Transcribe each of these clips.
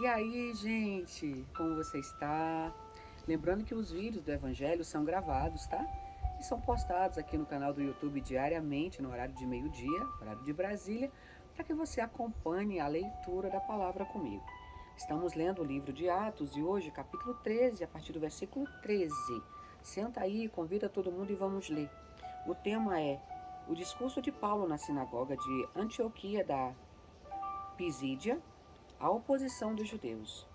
E aí, gente, como você está? Lembrando que os vídeos do Evangelho são gravados, tá? E são postados aqui no canal do YouTube diariamente, no horário de meio-dia, horário de Brasília, para que você acompanhe a leitura da palavra comigo. Estamos lendo o livro de Atos e hoje, capítulo 13, a partir do versículo 13. Senta aí, convida todo mundo e vamos ler. O tema é o discurso de Paulo na sinagoga de Antioquia da Pisídia, a oposição dos judeus.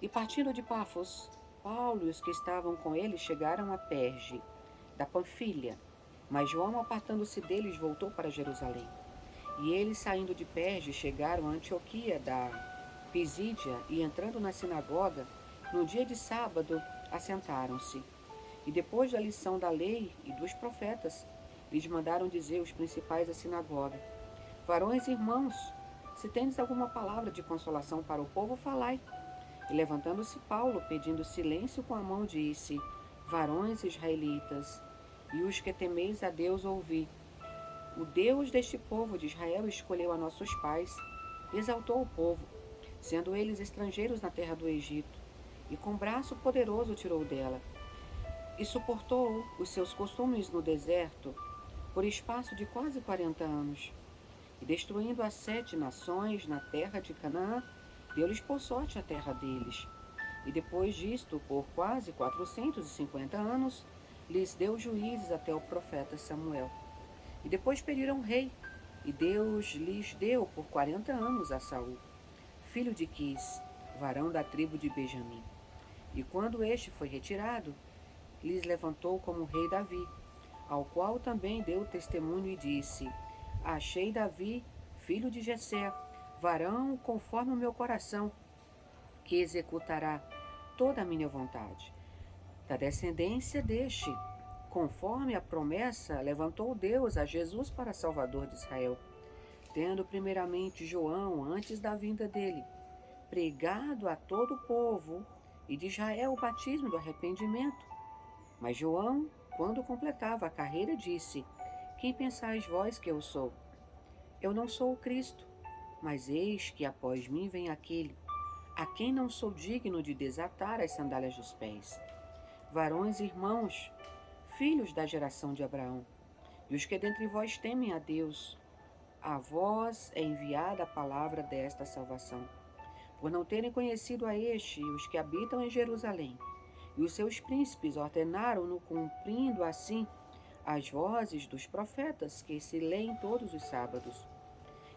E partindo de Pafos, Paulo e os que estavam com ele chegaram a Perge, da Panfilha. Mas João, apartando-se deles, voltou para Jerusalém. E eles, saindo de Perge, chegaram a Antioquia da Pisídia e, entrando na sinagoga, no dia de sábado, assentaram-se. E depois da lição da lei e dos profetas, lhes mandaram dizer os principais da sinagoga: Varões e irmãos, se tendes alguma palavra de consolação para o povo, falai. E levantando-se Paulo, pedindo silêncio com a mão, disse: Varões israelitas, e os que temeis a Deus, ouvi. O Deus deste povo de Israel escolheu a nossos pais, exaltou o povo, sendo eles estrangeiros na terra do Egito, e com braço poderoso tirou dela, e suportou os seus costumes no deserto por espaço de quase 40 anos. E destruindo as 7 nações na terra de Canaã, deu-lhes por sorte a terra deles. E depois disto, por quase 450 anos, lhes deu juízes até o profeta Samuel. E depois pediram rei, e Deus lhes deu por 40 anos a Saul, filho de Quis, varão da tribo de Benjamim. E quando este foi retirado, lhes levantou como rei Davi, ao qual também deu testemunho e disse: Achei Davi, filho de Jessé, varão conforme o meu coração, que executará toda a minha vontade. Da descendência deste, conforme a promessa, levantou Deus a Jesus para Salvador de Israel, tendo primeiramente João, antes da vinda dele, pregado a todo o povo e de Israel o batismo do arrependimento. Mas João, quando completava a carreira, disse: Quem pensais vós que eu sou? Eu não sou o Cristo, mas eis que após mim vem aquele, a quem não sou digno de desatar as sandálias dos pés. Varões e irmãos, filhos da geração de Abraão, e os que dentre vós temem a Deus, a vós é enviada a palavra desta salvação. Por não terem conhecido a este e os que habitam em Jerusalém, e os seus príncipes ordenaram-no, cumprindo assim as vozes dos profetas que se leem todos os sábados.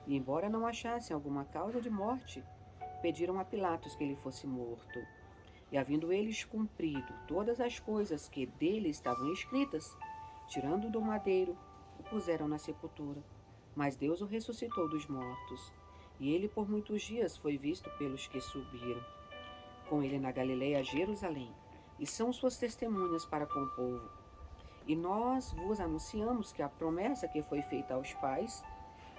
E embora não achassem alguma causa de morte, pediram a Pilatos que ele fosse morto. E havendo eles cumprido todas as coisas que dele estavam escritas, tirando-o do madeiro, o puseram na sepultura. Mas Deus o ressuscitou dos mortos, e ele por muitos dias foi visto pelos que subiram com ele na Galiléia a Jerusalém, e são suas testemunhas para com o povo. E nós vos anunciamos que a promessa que foi feita aos pais,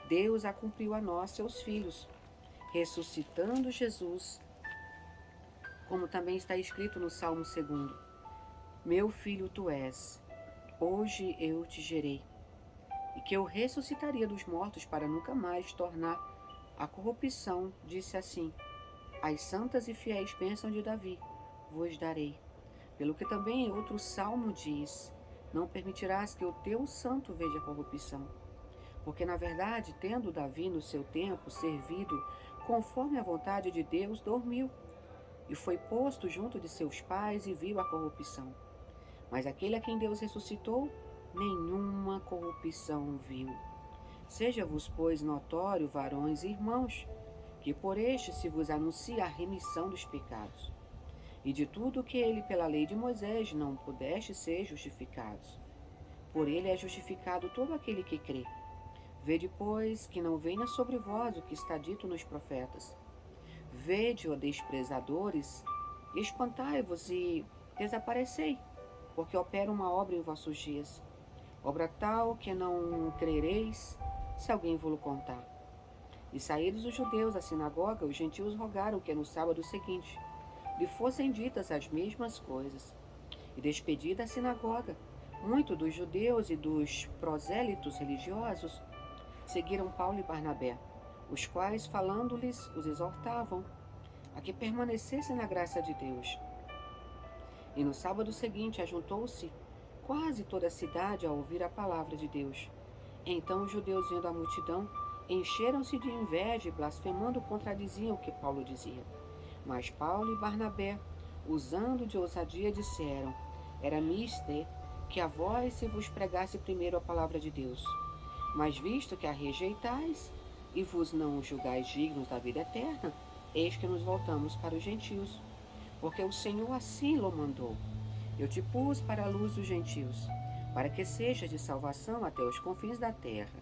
Deus a cumpriu a nós, seus filhos, ressuscitando Jesus, como também está escrito no Salmo 2: Meu filho tu és, hoje eu te gerei, e que eu ressuscitaria dos mortos para nunca mais tornar a corrupção, disse assim: As santas e fiéis bênçãos de Davi vos darei. Pelo que também outro salmo diz: Não permitirás que o teu santo veja corrupção. Porque, na verdade, tendo Davi no seu tempo servido conforme a vontade de Deus, dormiu, e foi posto junto de seus pais e viu a corrupção. Mas aquele a quem Deus ressuscitou, nenhuma corrupção viu. Seja-vos, pois, notório, varões e irmãos, que por este se vos anuncia a remissão dos pecados. E de tudo que ele pela lei de Moisés não pudeste ser justificados. Por ele é justificado todo aquele que crê. Vede, pois, que não venha sobre vós o que está dito nos profetas. Vede, ó desprezadores, espantai-vos e desaparecei, porque opera uma obra em vossos dias, obra tal que não crereis, se alguém vos contar. E saídos os judeus da sinagoga, os gentios rogaram que no sábado seguinte lhe fossem ditas as mesmas coisas. E despedida a sinagoga, muito dos judeus e dos prosélitos religiosos seguiram Paulo e Barnabé, os quais, falando-lhes, os exortavam a que permanecessem na graça de Deus. E no sábado seguinte ajuntou-se quase toda a cidade a ouvir a palavra de Deus. Então os judeus, vendo a multidão, encheram-se de inveja e, blasfemando, contradiziam o que Paulo dizia. Mas Paulo e Barnabé, usando de ousadia, disseram: Era mister que a vós se vos pregasse primeiro a palavra de Deus. Mas visto que a rejeitais e vos não julgais dignos da vida eterna, eis que nos voltamos para os gentios, porque o Senhor assim lo mandou. Eu te pus para a luz dos gentios, para que sejas de salvação até os confins da terra.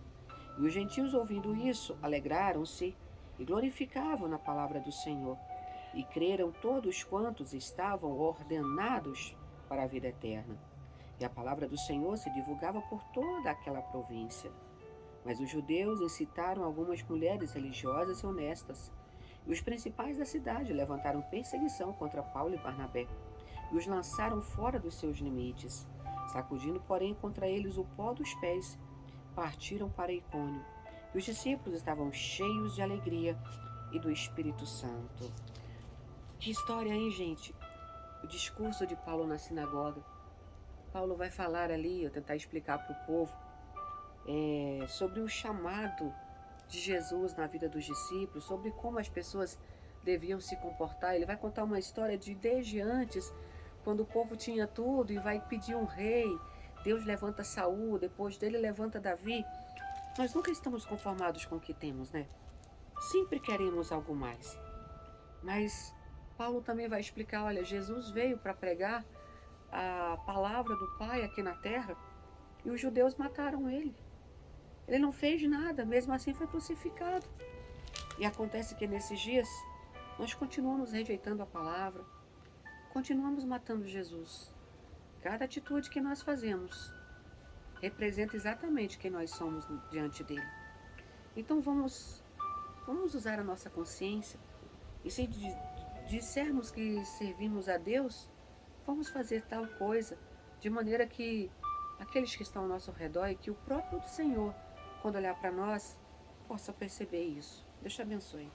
E os gentios, ouvindo isso, alegraram-se e glorificavam na palavra do Senhor. E creram todos quantos estavam ordenados para a vida eterna. E a palavra do Senhor se divulgava por toda aquela província. Mas os judeus incitaram algumas mulheres religiosas e honestas. E os principais da cidade levantaram perseguição contra Paulo e Barnabé e os lançaram fora dos seus limites. Sacudindo, porém, contra eles o pó dos pés, partiram para Icônio. E os discípulos estavam cheios de alegria e do Espírito Santo. Que história, hein, gente? O discurso de Paulo na sinagoga. Paulo vai falar ali, eu tentar explicar para o povo, sobre o chamado de Jesus na vida dos discípulos, sobre como as pessoas deviam se comportar. Ele vai contar uma história de desde antes, quando o povo tinha tudo, e vai pedir um rei. Deus levanta Saul, depois dele levanta Davi. Nós nunca estamos conformados com o que temos, né? Sempre queremos algo mais. Mas Paulo também vai explicar, olha, Jesus veio para pregar a palavra do Pai aqui na terra e os judeus mataram ele. Ele não fez nada, mesmo assim foi crucificado. E acontece que nesses dias nós continuamos rejeitando a palavra, continuamos matando Jesus. Cada atitude que nós fazemos representa exatamente quem nós somos diante dele. Então vamos usar a nossa consciência e se dissermos que servimos a Deus, vamos fazer tal coisa de maneira que aqueles que estão ao nosso redor e que o próprio Senhor, quando olhar para nós, possa perceber isso. Deus te abençoe.